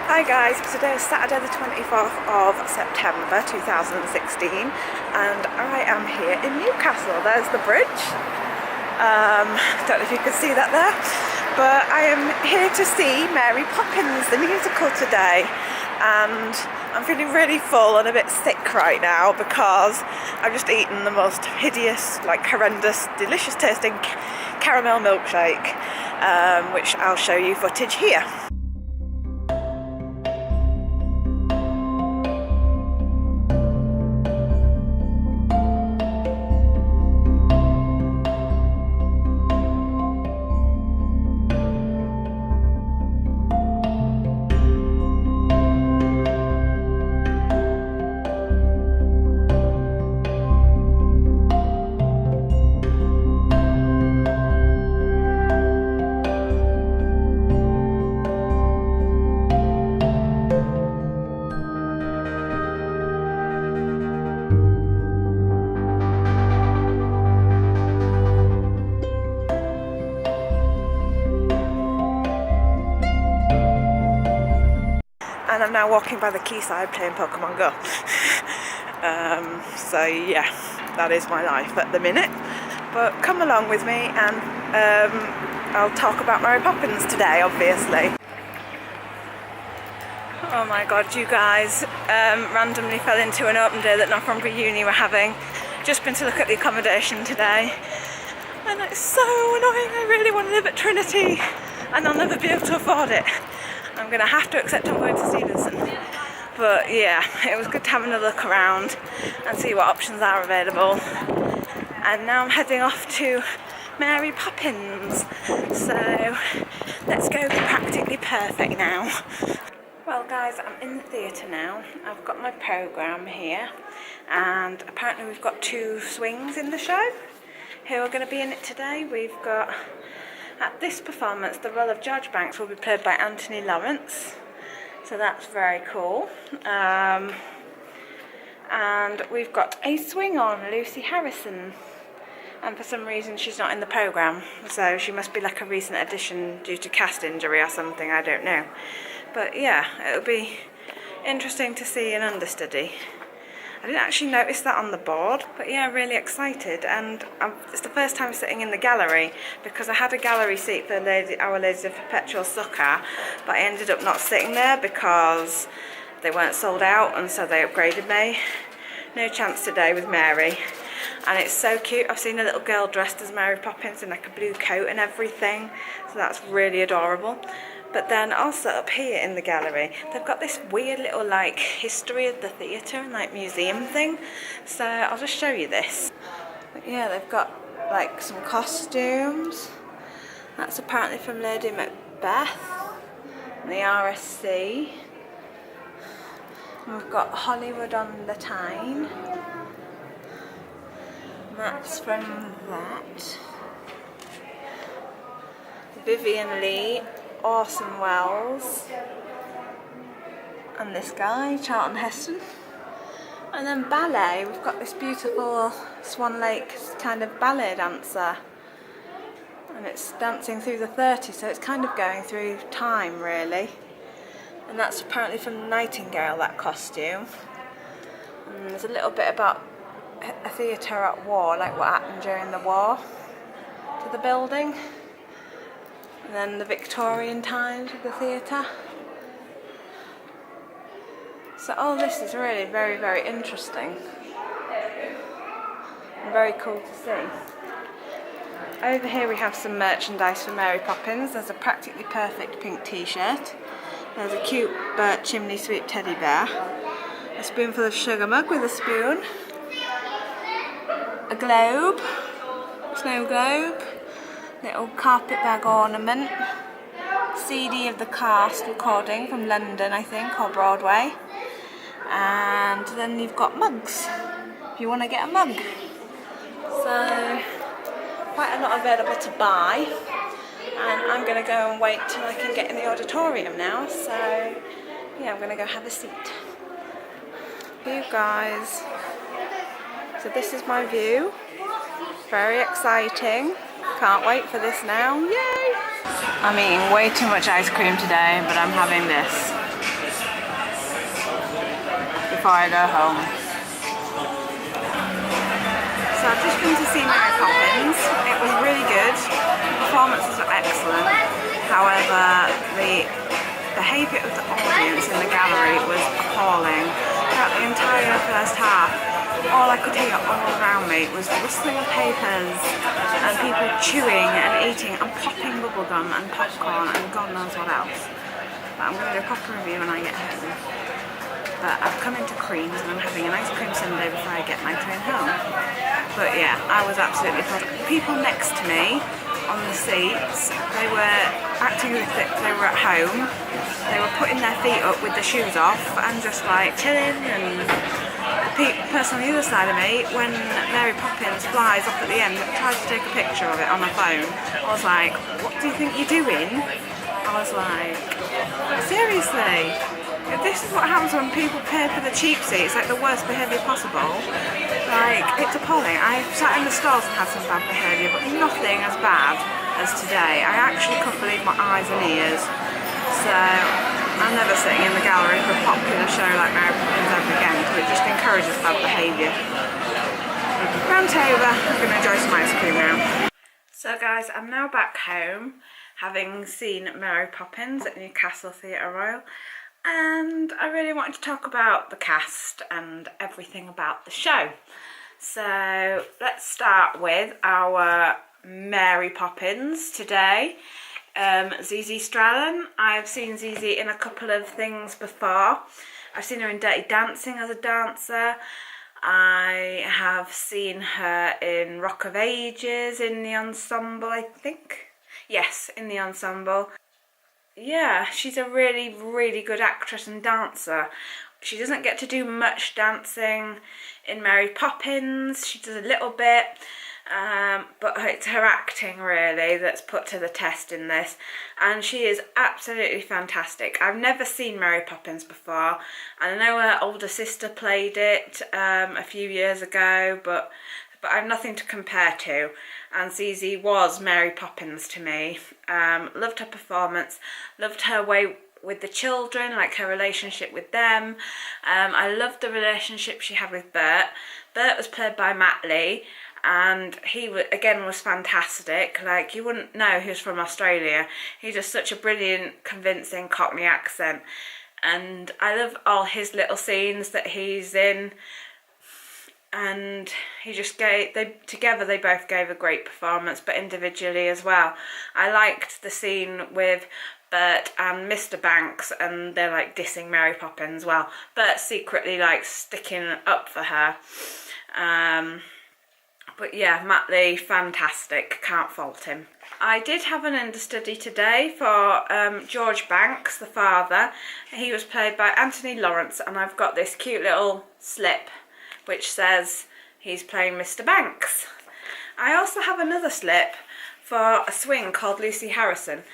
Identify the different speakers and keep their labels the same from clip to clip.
Speaker 1: Hi guys, today is Saturday the 24th of September 2016 and I am here in Newcastle. There's the bridge. Don't know if you can see that there, but I am here to see Mary Poppins, the musical today, and I'm feeling really full and a bit sick right now because I've just eaten the most hideous, horrendous, delicious tasting caramel milkshake, which I'll show you footage here. And I'm now walking by the quayside playing Pokemon Go. So yeah, that is my life at the minute. But come along with me and I'll talk about Mary Poppins today, obviously. Oh my god, you guys, randomly fell into an open day that Northumbria Uni were having. Just been to look at the accommodation today. And it's so annoying, I really want to live at Trinity and I'll never be able to afford it. I'm going to have to accept I'm going to Stevenson. But yeah, it was good to have another look around and see what options are available. And now I'm heading off to Mary Poppins. So let's go be practically perfect now. Well guys, I'm in the theatre now. I've got my programme here. And apparently we've got 2 swings in the show. Who are going to be in it today? We've got... At this performance, the role of George Banks will be played by Anthony Lawrence, so that's very cool. And we've got a swing on, Lucy Harrison, and for some reason she's not in the programme, so she must be like a recent addition due to cast injury or something, I don't know. But yeah, it'll be interesting to see an understudy. I didn't actually notice that on the board, but yeah, really excited. And it's the first time sitting in the gallery because I had a gallery seat for Our Lady of Perpetual Succour, but I ended up not sitting there because they weren't sold out, and so they upgraded me. No chance today with Mary. And it's so cute. I've seen a little girl dressed as Mary Poppins in like a blue coat and everything, so that's really adorable. But then also up here in the gallery, they've got this weird little history of the theatre and museum thing. So I'll just show you this. But yeah, they've got some costumes. That's apparently from Lady Macbeth and the RSC. And we've got Hollywood on the Tyne. And that's from that. Vivian Lee, Orson Welles, and this guy, Charlton Heston. And then ballet, we've got this beautiful Swan Lake kind of ballet dancer, and it's dancing through the 30s, so it's kind of going through time really. And that's apparently from Nightingale, that costume. And there's a little bit about a theatre at war, like what happened during the war to the building. And then the Victorian times of the theatre. So all this is really very, very interesting. And very cool to see. Over here we have some merchandise for Mary Poppins. There's a practically perfect pink t-shirt. There's a cute burnt chimney sweep teddy bear. A spoonful of sugar mug with a spoon. A globe. Snow globe. Little carpet bag ornament, CD of the cast recording from London, I think, or Broadway. And then you've got mugs, if you want to get a mug. So, quite a lot available to buy. And I'm going to go and wait till I can get in the auditorium now. So, yeah, I'm going to go have a seat. You guys. So this is my view. Very exciting. Can't wait for this now. Yay! I'm eating way too much ice cream today, but I'm having this. before I go home. So I've just been to see Mary Poppins. It was really good. The performances were excellent. However, the behaviour of the audience in the gallery was appalling. Throughout the entire first half, all I could hear all around me was rustling of papers and people chewing and eating and popping bubblegum and popcorn and God knows what else. But I'm going to do a proper review when I get home. But I've come into Creams and I'm having an ice cream sundae before I get my train home. But yeah, I was absolutely puzzled. People next to me on the seats, they were acting as if they were at home. They were putting their feet up with the shoes off and just like chilling, and the person on the other side of me, when Mary Poppins flies off at the end, tried to take a picture of it on her phone. I was like, what do you think you're doing? I was like, seriously? This is what happens when people pay for the cheap seat. It's like the worst behaviour possible. Like, it's appalling. I've sat in the stalls and had some bad behaviour, but nothing as bad as today. I actually couldn't believe my eyes and ears. So, I'm never sitting in the gallery for a popular show like Mary Poppins ever again, because it just encourages bad behaviour. Rant over. I'm going to enjoy some ice cream now. So guys, I'm now back home, having seen Mary Poppins at Newcastle Theatre Royal. And I really wanted to talk about the cast and everything about the show. So let's start with our Mary Poppins today. Zizi Strallen. I've seen Zizi in a couple of things before. I've seen her in Dirty Dancing as a dancer. I have seen her in Rock of Ages in the ensemble, I think. Yes, in the ensemble. Yeah, she's a really, really good actress and dancer. She doesn't get to do much dancing in Mary Poppins. She does a little bit, but it's her acting really that's put to the test in this. And she is absolutely fantastic. I've never seen Mary Poppins before. And I know her older sister played it a few years ago, but I have nothing to compare to. And Zizi was Mary Poppins to me. Loved her performance, loved her way with the children, like her relationship with them. I loved the relationship she had with Bert. Bert was played by Matt Lee, and he again was fantastic. Like, you wouldn't know he was from Australia. He does such a brilliant, convincing Cockney accent, and I love all his little scenes that he's in. And he just together they both gave a great performance, but individually as well. I liked the scene with Bert and Mr. Banks, and they're like dissing Mary Poppins. Well, Bert's secretly like sticking up for her. But yeah, Matt Lee, fantastic, can't fault him. I did have an understudy today for George Banks, the father. He was played by Anthony Lawrence, and I've got this cute little slip which says he's playing Mr. Banks. I also have another slip for a swing called Lucy Harrison.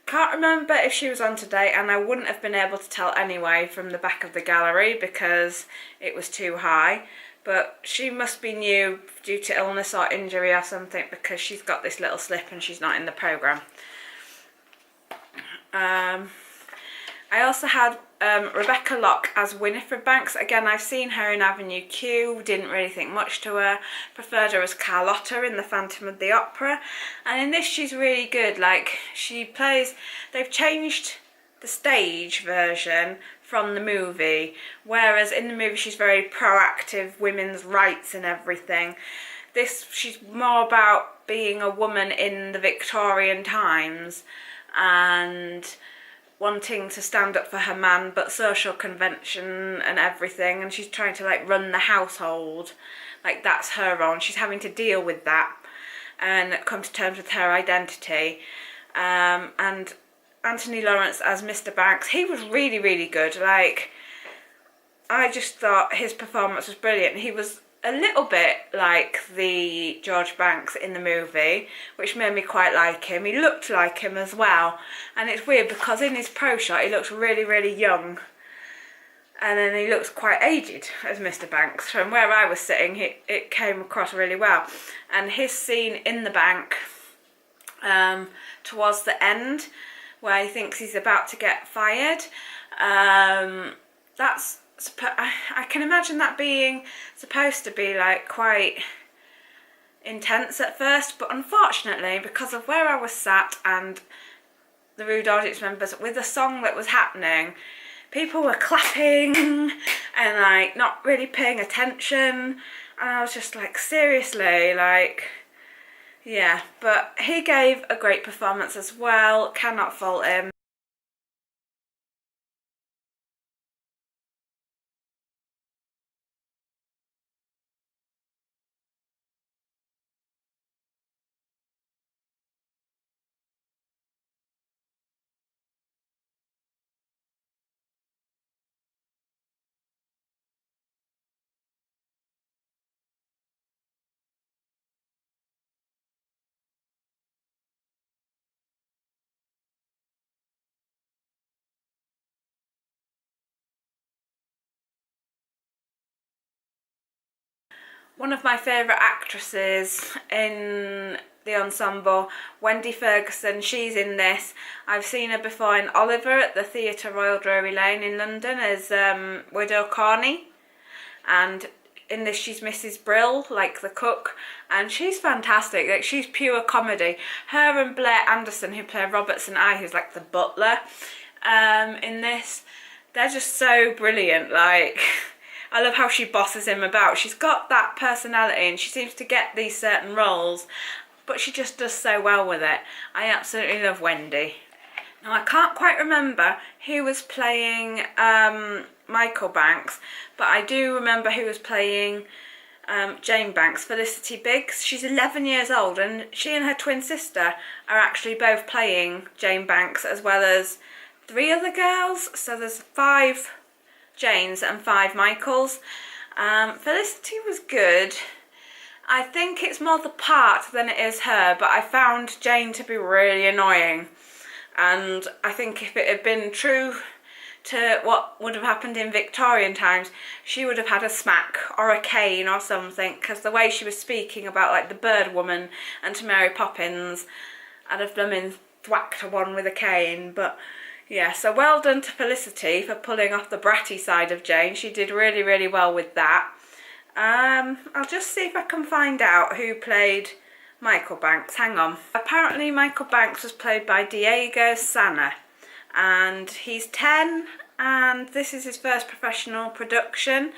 Speaker 1: Can't remember if she was on today, and I wouldn't have been able to tell anyway from the back of the gallery because it was too high. But she must be new due to illness or injury or something, because she's got this little slip and she's not in the programme. I also had Rebecca Locke as Winifred Banks. Again, I've seen her in Avenue Q, didn't really think much to her. Preferred her as Carlotta in The Phantom of the Opera. And in this she's really good. Like, they've changed the stage version from the movie, whereas in the movie she's very proactive, women's rights and everything. She's more about being a woman in the Victorian times and wanting to stand up for her man, but social convention and everything, and she's trying to like run the household, like that's her role, and she's having to deal with that and come to terms with her identity. And Anthony Lawrence as Mr. Banks, he was really, really good. Like, I just thought his performance was brilliant. He was a little bit like the George Banks in the movie, which made me quite like him. He looked like him as well, and it's weird because in his pro shot he looks really, really young, and then he looks quite aged as Mr. Banks. From where I was sitting, it came across really well. And his scene in the bank towards the end, where he thinks he's about to get fired, that's I can imagine that being supposed to be like quite intense at first, but unfortunately, because of where I was sat and the rude audience members, with the song that was happening, people were clapping and like not really paying attention, and I was just like, seriously, like, yeah. But he gave a great performance as well, cannot fault him. One of my favourite actresses in the ensemble, Wendy Ferguson, she's in this. I've seen her before in Oliver at the Theatre Royal Drury Lane in London as Widow Corney, and in this she's Mrs. Brill, like the cook, and she's fantastic. Like, she's pure comedy. Her and Blair Anderson, who play Robertson I, who's like the butler, in this, they're just so brilliant. Like, I love how she bosses him about. She's got that personality and she seems to get these certain roles, but she just does so well with it. I absolutely love Wendy. Now, I can't quite remember who was playing Michael Banks, but I do remember who was playing Jane Banks, Felicity Biggs. She's 11 years old, and she and her twin sister are actually both playing Jane Banks, as well as 3 other girls. So there's 5 Janes and 5 Michaels. Felicity was good. I think it's more the part than it is her, but I found Jane to be really annoying, and I think if it had been true to what would have happened in Victorian times, she would have had a smack or a cane or something, because the way she was speaking about like the bird woman and to Mary Poppins, I'd have blooming thwacked her one with a cane. But yeah, so well done to Felicity for pulling off the bratty side of Jane. She did really, really well with that. I'll just see if I can find out who played Michael Banks. Hang on. Apparently Michael Banks was played by Diego Sana, and he's 10, and this is his first professional production,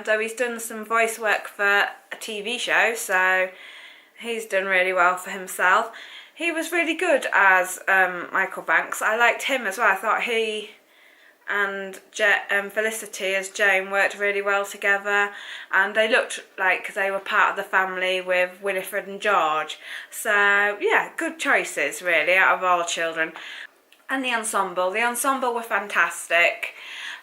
Speaker 1: though he's done some voice work for a TV show, so he's done really well for himself. He was really good as Michael Banks. I liked him as well. I thought he and Felicity as Jane worked really well together, and they looked like they were part of the family with Winifred and George. So yeah, good choices really out of all children. And the ensemble were fantastic.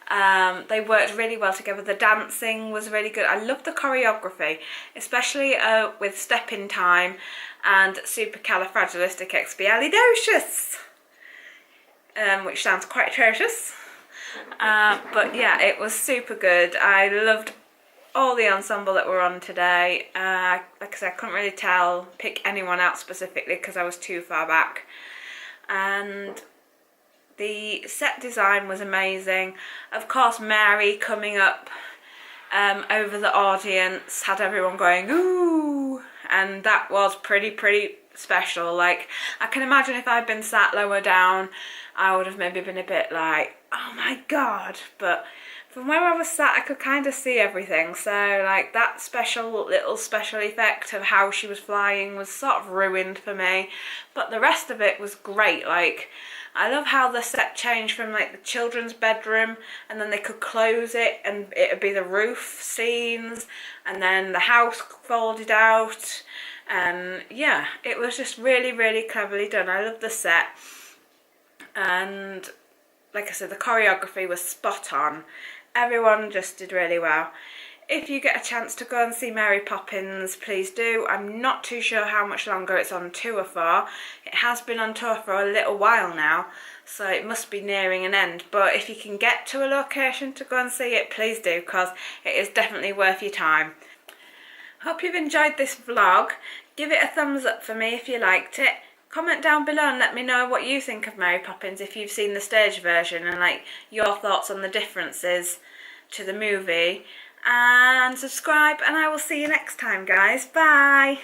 Speaker 1: They worked really well together. The dancing was really good. I loved the choreography, especially with Step in Time and Supercalifragilisticexpialidocious, which sounds quite atrocious. But yeah, it was super good. I loved all the ensemble that were on today. Like I said, I couldn't really pick anyone out specifically because I was too far back. And the set design was amazing. Of course, Mary coming up over the audience had everyone going ooh, and that was pretty special. Like, I can imagine if I'd been sat lower down, I would have maybe been a bit like, oh my god, but from where I was sat I could kind of see everything, so like that little special effect of how she was flying was sort of ruined for me, but the rest of it was great. Like, I love how the set changed from like the children's bedroom, and then they could close it and it would be the roof scenes, and then the house folded out, and yeah, it was just really cleverly done. I love the set, and like I said, the choreography was spot on. Everyone just did really well. If you get a chance to go and see Mary Poppins, please do. I'm not too sure how much longer it's on tour for. It has been on tour for a little while now, so it must be nearing an end. But if you can get to a location to go and see it, please do, because it is definitely worth your time. Hope you've enjoyed this vlog. Give it a thumbs up for me if you liked it. Comment down below and let me know what you think of Mary Poppins if you've seen the stage version, and like your thoughts on the differences to the movie, and subscribe, and I will see you next time, guys. Bye.